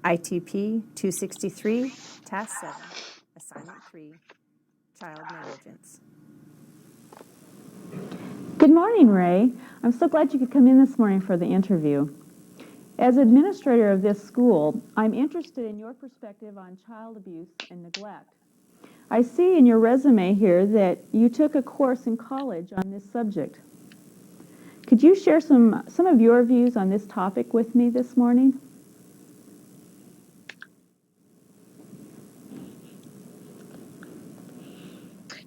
ITP 263, Task 7, Assignment 3, Child Negligence. Good morning, Ray. I'm so glad you could come in this morning for the interview. As administrator of this school, I'm interested in your perspective on child abuse and neglect. I see in your resume here that you took a course in college on this subject. Could you share some of your views on this topic with me this morning?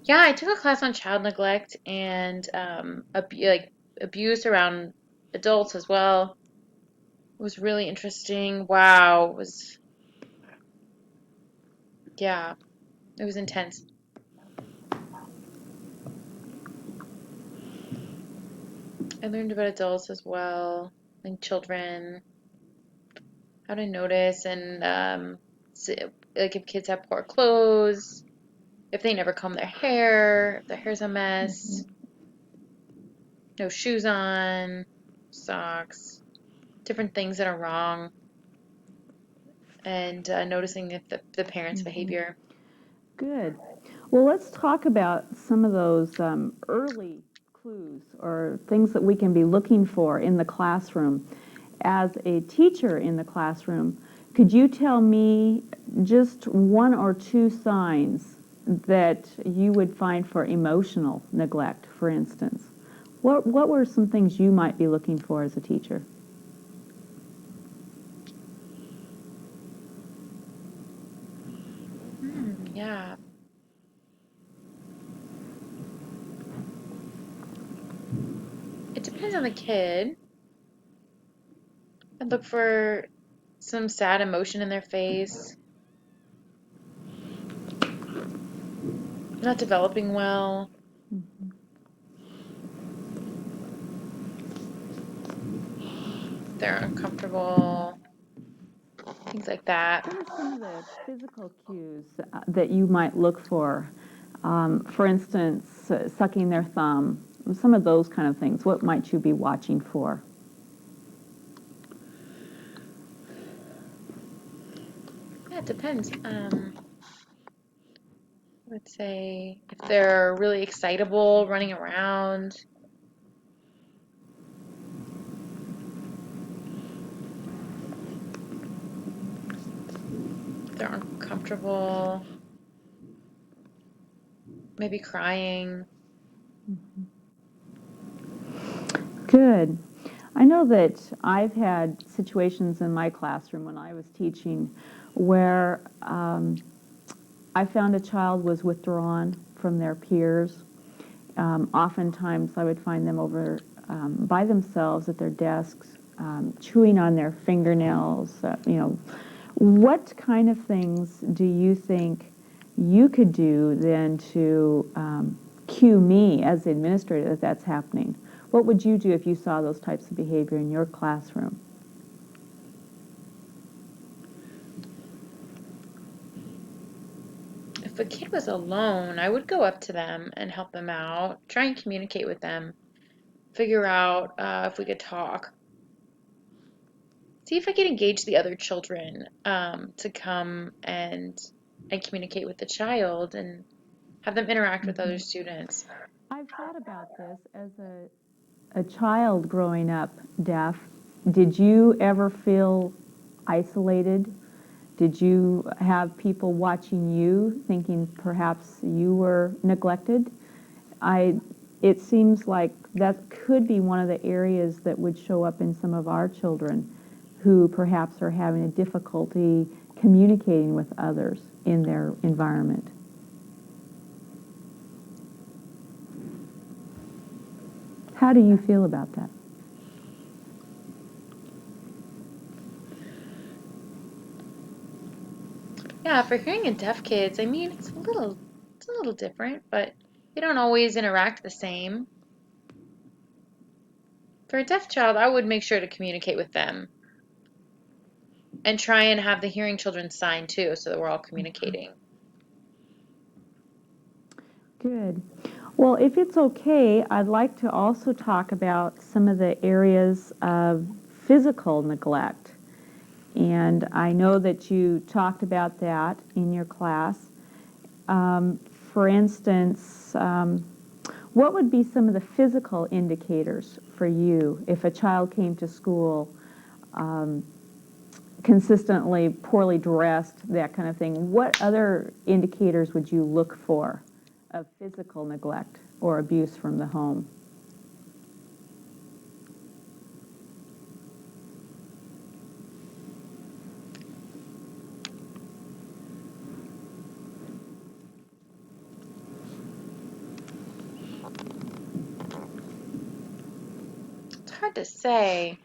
Yeah, I took a class on child neglect and abuse around adults as well. It was really interesting. Wow, it was intense. I learned about adults as well and children, how to notice and like if kids have poor clothes, if they never comb their hair, if their hair's a mess, no shoes on, socks, different things that are wrong, and noticing if the parents' behavior. Good. Well, let's talk about some of those early clues or things that we can be looking for in the classroom. As a teacher in the classroom, could you tell me just one or two signs that you would find for emotional neglect, for instance? What were some things you might be looking for as a teacher? Yeah. It depends on the kid. I'd look for some sad emotion in their face, not developing well, they're uncomfortable, things like that. What are some of the physical cues that you might look for? For instance, sucking their thumb, some of those kind of things. What might you be watching for? Yeah, it depends. Let's say if they're really excitable, running around, if they're uncomfortable, maybe crying. Good. I know that I've had situations in my classroom when I was teaching where I found a child was withdrawn from their peers. Oftentimes I would find them over by themselves at their desks, chewing on their fingernails. What kind of things do you think you could do then to cue me as the administrator that that's happening? What would you do if you saw those types of behavior in your classroom? If a kid was alone, I would go up to them and help them out, try and communicate with them, figure out if we could talk. See if I could engage the other children to come and communicate with the child and have them interact with other students. I've thought about this as a child growing up deaf. Did you ever feel isolated? Did you have people watching you thinking perhaps you were neglected? It seems like that could be one of the areas that would show up in some of our children who perhaps are having a difficulty communicating with others in their environment. How do you feel about that? Yeah, for hearing and deaf kids, I mean, it's a little different, but they don't always interact the same. For a deaf child, I would make sure to communicate with them and try and have the hearing children sign too, so that we're all communicating. Good. Well, if it's okay, I'd like to also talk about some of the areas of physical neglect. And I know that you talked about that in your class. For instance, what would be some of the physical indicators for you if a child came to school consistently poorly dressed, that kind of thing? What other indicators would you look for of physical neglect or abuse from the home? It's hard to say.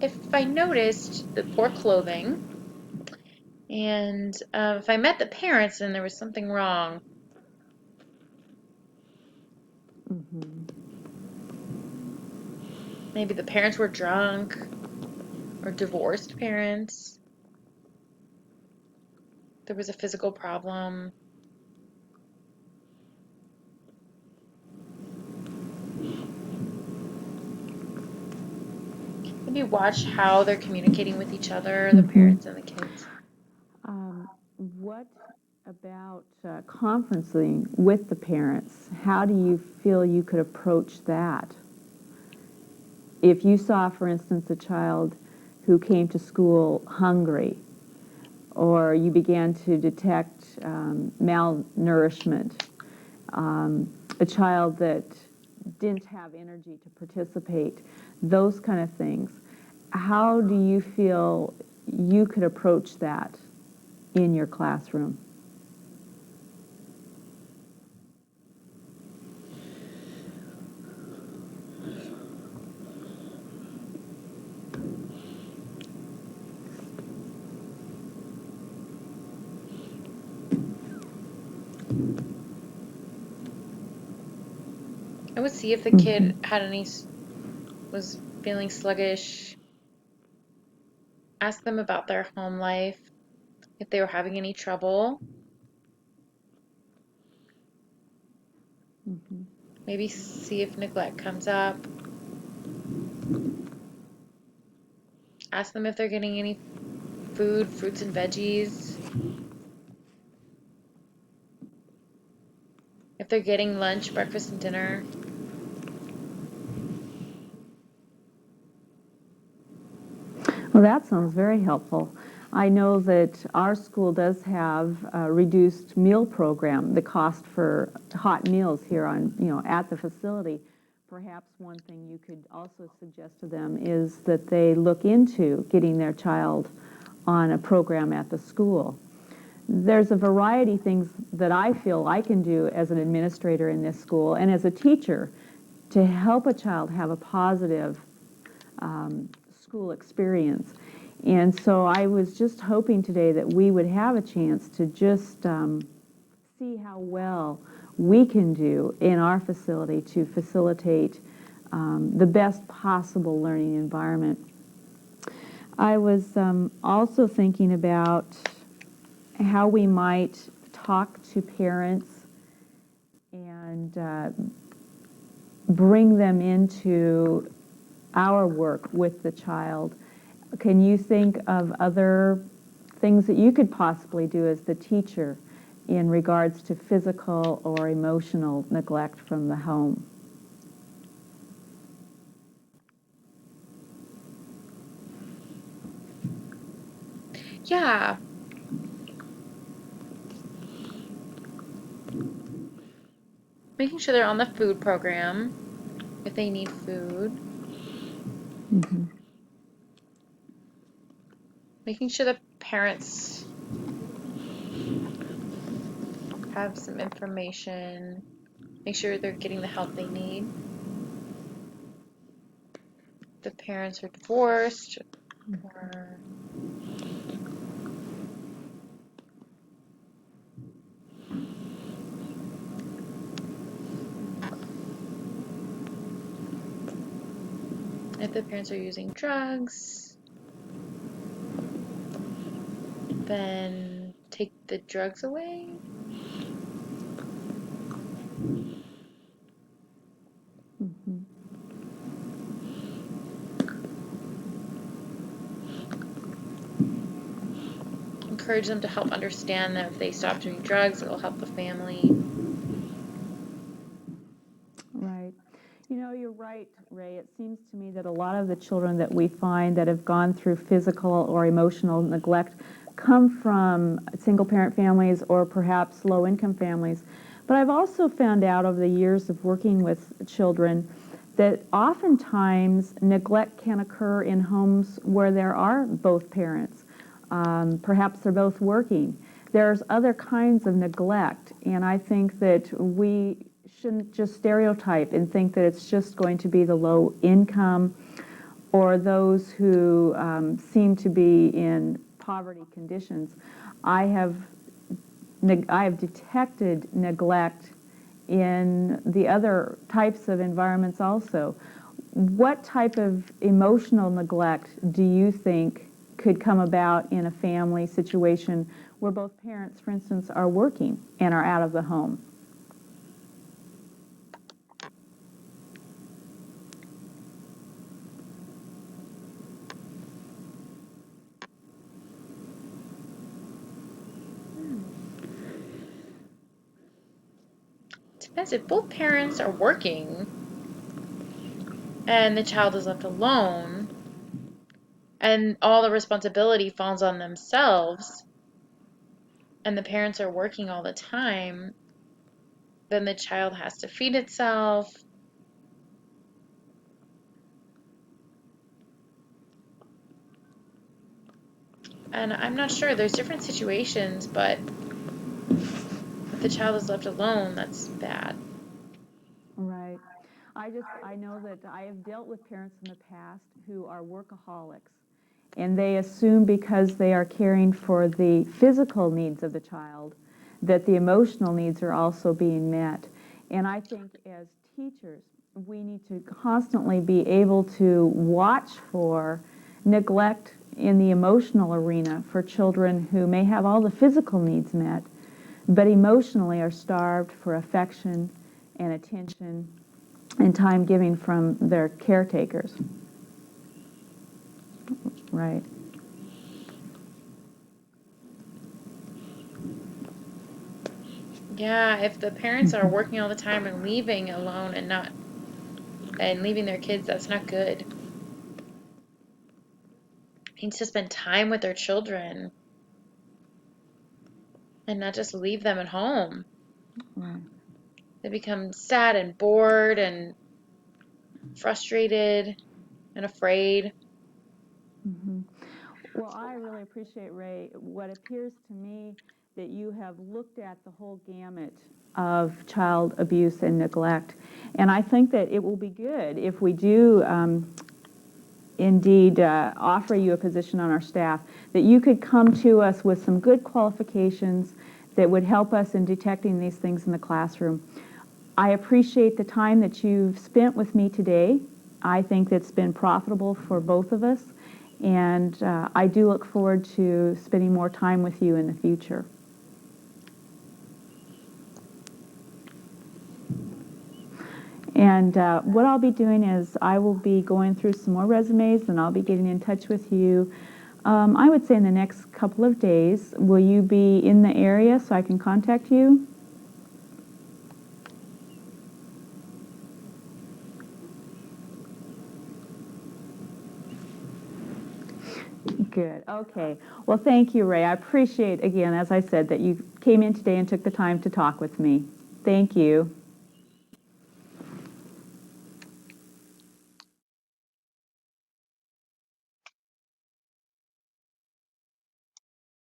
If I noticed the poor clothing, and if I met the parents and there was something wrong, maybe the parents were drunk or divorced parents, there was a physical problem. Maybe watch how they're communicating with each other, the parents and the kids. What about conferencing with the parents? How do you feel you could approach that? If you saw, for instance, a child who came to school hungry, or you began to detect malnourishment, a child that didn't have energy to participate, those kind of things, how do you feel you could approach that in your classroom? I would see if the kid had was feeling sluggish, ask them about their home life, if they were having any trouble. Maybe see if neglect comes up. Ask them if they're getting any food, fruits and veggies. If they're getting lunch, breakfast, and dinner. Well, that sounds very helpful. I know that our school does have a reduced meal program, the cost for hot meals here on, at the facility. Perhaps one thing you could also suggest to them is that they look into getting their child on a program at the school. There's a variety of things that I feel I can do as an administrator in this school and as a teacher to help a child have a positive school experience. And so I was just hoping today that we would have a chance to just see how well we can do in our facility to facilitate the best possible learning environment. I was also thinking about how we might talk to parents and bring them into our work with the child. Can you think of other things that you could possibly do as the teacher in regards to physical or emotional neglect from the home? Yeah. Making sure they're on the food program if they need food. Making sure the parents have some information. Make sure they're getting the help they need. The parents are divorced or if the parents are using drugs, then take the drugs away. encourage them to help understand that if they stop doing drugs, it'll help the family. Right. You know, you're right, Ray. It seems to me that a lot of the children that we find that have gone through physical or emotional neglect come from single-parent families or perhaps low-income families. But I've also found out over the years of working with children that oftentimes neglect can occur in homes where there are both parents. Perhaps they're both working. There's other kinds of neglect, and I think that we shouldn't just stereotype and think that it's just going to be the low income or those who seem to be in poverty conditions. I have detected neglect in the other types of environments also. What type of emotional neglect do you think could come about in a family situation where both parents, for instance, are working and are out of the home? Depends if both parents are working and the child is left alone and all the responsibility falls on themselves and the parents are working all the time, then the child has to feed itself. And I'm not sure, there's different situations, but if the child is left alone, that's bad. Right. I know that I have dealt with parents in the past who are workaholics, and they assume because they are caring for the physical needs of the child that the emotional needs are also being met. And I think as teachers, we need to constantly be able to watch for neglect in the emotional arena for children who may have all the physical needs met, but emotionally are starved for affection and attention and time giving from their caretakers. Right. Yeah, if the parents are working all the time and leaving alone and leaving their kids, that's not good. Needs to spend time with their children and not just leave them at home. Right. They become sad and bored and frustrated and afraid. Mm-hmm. Well, I really appreciate, Ray, what appears to me that you have looked at the whole gamut of child abuse and neglect. And I think that it will be good if we do indeed offer you a position on our staff, that you could come to us with some good qualifications that would help us in detecting these things in the classroom. I appreciate the time that you've spent with me today. I think it's been profitable for both of us, and I do look forward to spending more time with you in the future. And what I'll be doing is I will be going through some more resumes, and I'll be getting in touch with you, I would say in the next couple of days. Will you be in the area so I can contact you? Good. Okay. Well, thank you, Ray. I appreciate, again, as I said, that you came in today and took the time to talk with me. Thank you.